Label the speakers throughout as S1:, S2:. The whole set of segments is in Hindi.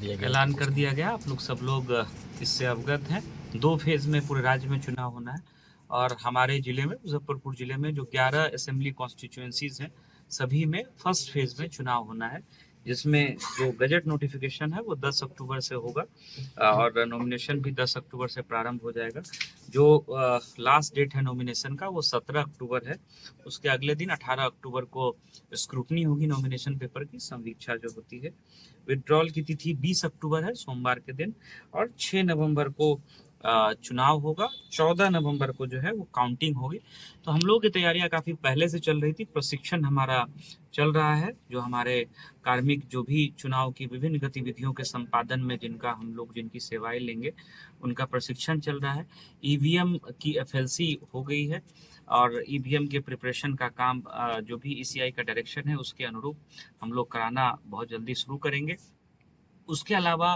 S1: दिया गया,
S2: ऐलान कर दिया गया। आप लोग सब लोग इससे अवगत हैं। 2 फेज़ में पूरे राज्य में चुनाव होना है और हमारे ज़िले में, मुजफ्फरपुर ज़िले में जो 11 असेंबली कॉन्स्टिट्यूएंसीज़ हैं, सभी में फर्स्ट फेज़ में चुनाव होना है, जिसमें जो गजट नोटिफिकेशन है वो 10 अक्टूबर से होगा और नॉमिनेशन भी 10 अक्टूबर से प्रारंभ हो जाएगा। जो लास्ट डेट है नॉमिनेशन का वो 17 अक्टूबर है। उसके अगले दिन 18 अक्टूबर को स्क्रूटनी होगी नॉमिनेशन पेपर की, समीक्षा जो होती है। विड्रॉल की तिथि 20 अक्टूबर है, सोमवार के दिन, और 6 नवंबर को चुनाव होगा। 14 नवंबर को जो है वो काउंटिंग होगी। तो हम लोग की तैयारियां काफ़ी पहले से चल रही थी। प्रशिक्षण हमारा चल रहा है। जो हमारे कार्मिक जो भी चुनाव की विभिन्न गतिविधियों के संपादन में जिनकी सेवाएं लेंगे, उनका प्रशिक्षण चल रहा है। ईवीएम की एफएलसी हो गई है और ईवीएम के प्रिपरेशन का काम जो भी ईसीआई का डायरेक्शन है उसके अनुरूप हम लोग कराना बहुत जल्दी शुरू करेंगे। उसके अलावा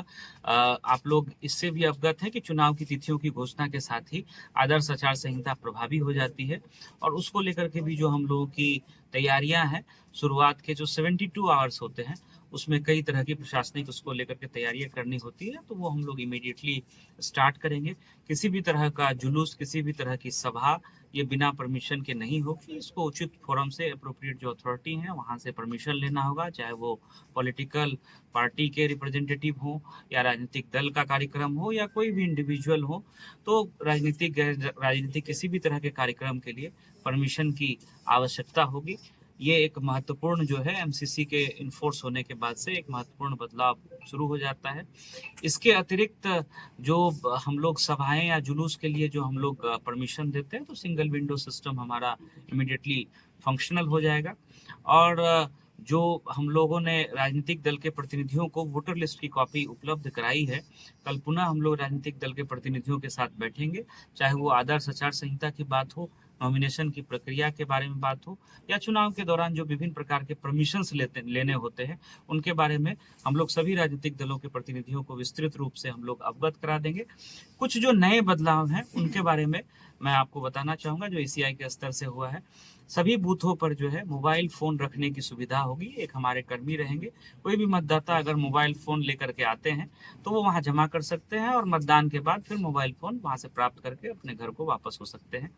S2: आप लोग इससे भी अवगत हैं कि चुनाव की तिथियों की घोषणा के साथ ही आदर्श आचार संहिता प्रभावी हो जाती है और उसको लेकर के भी जो हम लोगों की तैयारियां हैं, शुरुआत के जो 72 आवर्स होते हैं उसमें कई तरह की प्रशासनिक उसको लेकर के तैयारियां करनी होती है, तो वो हम लोग इमीडिएटली स्टार्ट करेंगे। किसी भी तरह का जुलूस, किसी भी तरह की सभा ये बिना परमिशन के नहीं होगी। इसको उचित फोरम से, अप्रोप्रिएट जो अथॉरिटी है वहाँ से परमिशन लेना होगा, चाहे वो पॉलिटिकल पार्टी के रिप्रेजेंटेटिव हो या राजनीतिक दल का कार्यक्रम हो या कोई भी इंडिविजुअल हो। तो राजनीतिक किसी भी तरह के कार्यक्रम के लिए परमिशन की आवश्यकता होगी। ये एक महत्वपूर्ण जो है एमसीसी के इन्फोर्स होने के बाद से एक महत्वपूर्ण बदलाव शुरू हो जाता है। इसके अतिरिक्त जो हम लोग सभाएं या जुलूस के लिए जो हम लोग परमिशन देते हैं, तो सिंगल विंडो सिस्टम हमारा इमीडिएटली फंक्शनल हो जाएगा। और जो हम लोगों ने राजनीतिक दल के प्रतिनिधियों को वोटर लिस्ट की कॉपी उपलब्ध कराई है, कल पुनः हम लोग राजनीतिक दल के प्रतिनिधियों के साथ बैठेंगे, चाहे वो आदर्श आचार संहिता की बात हो, नॉमिनेशन की प्रक्रिया के बारे में बात हो या चुनाव के दौरान जो विभिन्न प्रकार के परमिशंस लेने होते हैं उनके बारे में हम लोग सभी राजनीतिक दलों के प्रतिनिधियों को विस्तृत रूप से हम लोग अवगत करा देंगे। कुछ जो नए बदलाव हैं उनके बारे में मैं आपको बताना चाहूँगा, जो ईसीआई के स्तर से हुआ है। सभी बूथों पर जो है मोबाइल फ़ोन रखने की सुविधा होगी। एक हमारे कर्मी रहेंगे। कोई भी मतदाता अगर मोबाइल फ़ोन लेकर के आते हैं तो वो वहाँ जमा कर सकते हैं और मतदान के बाद फिर मोबाइल फ़ोन वहाँ से प्राप्त करके अपने घर को वापस हो सकते हैं।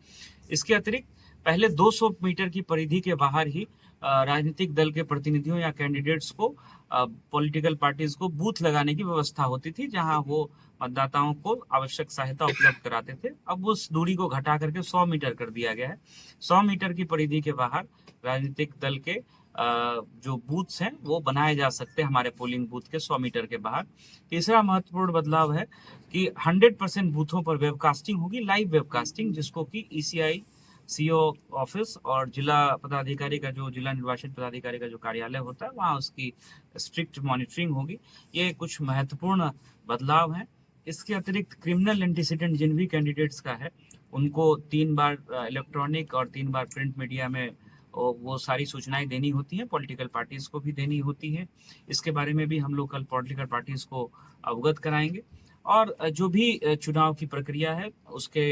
S2: इसके अतिरिक्त पहले 200 मीटर की परिधि के बाहर ही राजनीतिक दल के प्रतिनिधियों या कैंडिडेट्स को, पॉलिटिकल पार्टीज को बूथ लगाने की व्यवस्था होती थी, जहां वो मतदाताओं को आवश्यक सहायता उपलब्ध कराते थे। अब उस दूरी को घटा करके 100 मीटर कर दिया गया है। 100 मीटर की परिधि के बाहर राजनीतिक दल के जो बूथ्स हैं वो बनाए जा सकते हैं, हमारे पोलिंग बूथ के 100 मीटर के बाहर। तीसरा महत्वपूर्ण बदलाव है कि 100% बूथों पर वेबकास्टिंग होगी, लाइव वेबकास्टिंग, जिसको कि ईसीआई सीओ ऑफिस और जिला पदाधिकारी का, जो जिला निर्वाचन पदाधिकारी का जो कार्यालय होता है वहाँ उसकी स्ट्रिक्ट मॉनिटरिंग होगी। ये कुछ महत्वपूर्ण बदलाव हैं। इसके अतिरिक्त क्रिमिनल एंटीसीडेंट जिन भी कैंडिडेट्स का है उनको 3 बार इलेक्ट्रॉनिक और 3 बार प्रिंट मीडिया में वो सारी सूचनाएं देनी होती हैं, पॉलिटिकल पार्टीज को भी देनी होती है। इसके बारे में भी हम लोग कल पॉलिटिकल पार्टीज को अवगत कराएंगे। और जो भी चुनाव की प्रक्रिया है उसके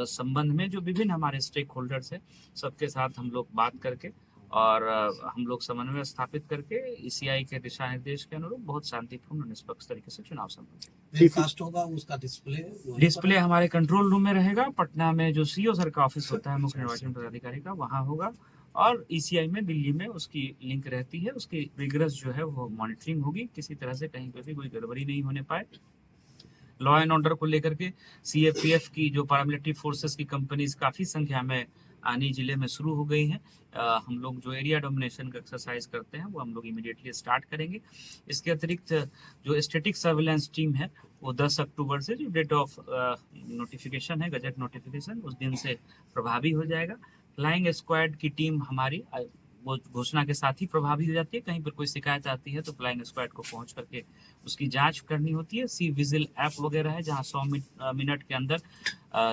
S2: संबंध में जो विभिन्न हमारे स्टेक होल्डर्स हैं सबके साथ हम लोग बात करके और हम लोग समन्वय स्थापित करके ईसीआई के दिशा निर्देश के अनुरूप बहुत शांतिपूर्ण निष्पक्ष तरीके से चुनाव
S1: वेबकास्ट होगा, उसका
S2: डिस्प्ले हमारे कंट्रोल रूम में रहेगा। पटना में जो सीओ सर का ऑफिस होता है मुख्य निर्वाचन पदाधिकारी का, वहाँ होगा। और ईसीआई में दिल्ली में उसकी लिंक रहती है, उसकी रिगरस जो है वो मॉनिटरिंग होगी, किसी तरह से कहीं पर भी कोई गड़बड़ी नहीं होने पाए। लॉ एंड ऑर्डर को लेकर के सीएपीएफ की जो पैरामिलिट्री फोर्सेस की कंपनीज काफ़ी संख्या में आनी जिले में शुरू हो गई हैं। हम लोग जो एरिया डोमिनेशन का एक्सरसाइज करते हैं वो हम लोग इमीडिएटली स्टार्ट करेंगे। इसके अतिरिक्त जो स्टैटिक सर्विलेंस टीम है वो 10 अक्टूबर से, जो डेट ऑफ नोटिफिकेशन है, गजट नोटिफिकेशन, उस दिन से प्रभावी हो जाएगा। फ्लाइंग स्क्वाड की टीम हमारी वो घोषणा के साथ ही प्रभावी हो जाती है। कहीं पर कोई शिकायत आती है तो फ्लाइंग स्क्वाड को पहुंच करके उसकी जांच करनी होती है। सी विजिल ऐप वगैरह है जहां 100 मिनट के अंदर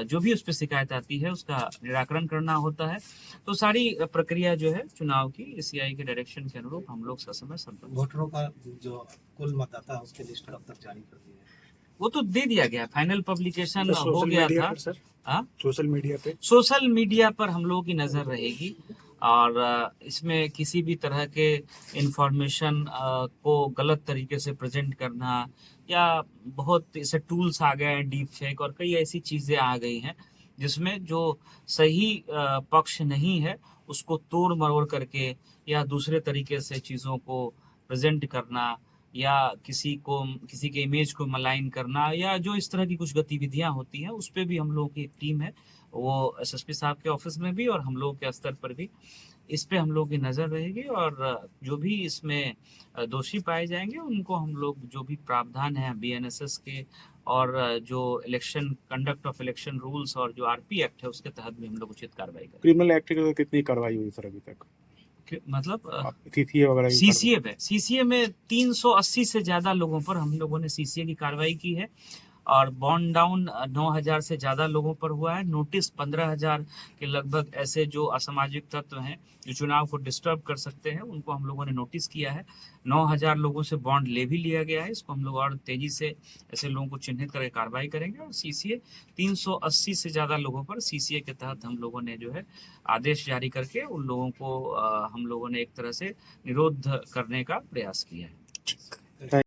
S2: जो भी उस पर शिकायत आती है उसका निराकरण करना होता है। तो सारी प्रक्रिया जो है चुनाव की ईसीआई के डायरेक्शन के अनुरूप हम लोग ससमय संपन्न।
S1: वोटरों का जो कुल मतदाता है उसकी लिस्ट कब तक जारी कर दी है?
S2: वो तो दे दिया गया, फाइनल पब्लिकेशन हो गया था।
S1: सोशल मीडिया पे
S2: सोशल मीडिया पर हम लोगों की नजर रहेगी और इसमें किसी भी तरह के इंफॉर्मेशन को गलत तरीके से प्रेजेंट करना, या बहुत ऐसे टूल्स आ गए हैं डीप फेक और कई ऐसी चीज़ें आ गई हैं जिसमें जो सही पक्ष नहीं है उसको तोड़ मरोड़ करके या दूसरे तरीके से चीज़ों को प्रेजेंट करना, या किसी के इमेज को मलाइन करना, या जो इस तरह की कुछ गतिविधियां होती हैं उस पे भी हम लोगों की एक टीम है, वो एसएसपी साहब के ऑफिस में भी और हम लोगों के स्तर पर भी इस पे हम लोगों की नज़र रहेगी। और जो भी इसमें दोषी पाए जाएंगे उनको हम लोग जो भी प्रावधान है बीएनएसएस के और जो election conduct of election rules और जो आरपी एक्ट है उसके तहत भी हम लोग उचित कार्रवाई करेंगे।
S3: क्रिमिनल एक्ट की कितनी कार्रवाई हुई सर अभी तक?
S2: मतलब
S3: सीसीए वगैरह
S2: सीसीए में 380 से ज्यादा लोगों पर हम लोगों ने सीसीए की कार्रवाई की है, और बॉन्ड डाउन 9,000 से ज़्यादा लोगों पर हुआ है। नोटिस 15,000 के लगभग ऐसे जो असामाजिक तत्व हैं जो चुनाव को डिस्टर्ब कर सकते हैं उनको हम लोगों ने नोटिस किया है। 9,000 लोगों से बॉन्ड ले भी लिया गया है। इसको हम लोग और तेजी से ऐसे लोगों को चिन्हित करके कार्रवाई करेंगे। और सीसीए 380 से ज़्यादा लोगों पर सीसीए के तहत हम लोगों ने जो है आदेश जारी करके उन लोगों को हम लोगों ने एक तरह से निरोध करने का प्रयास किया है।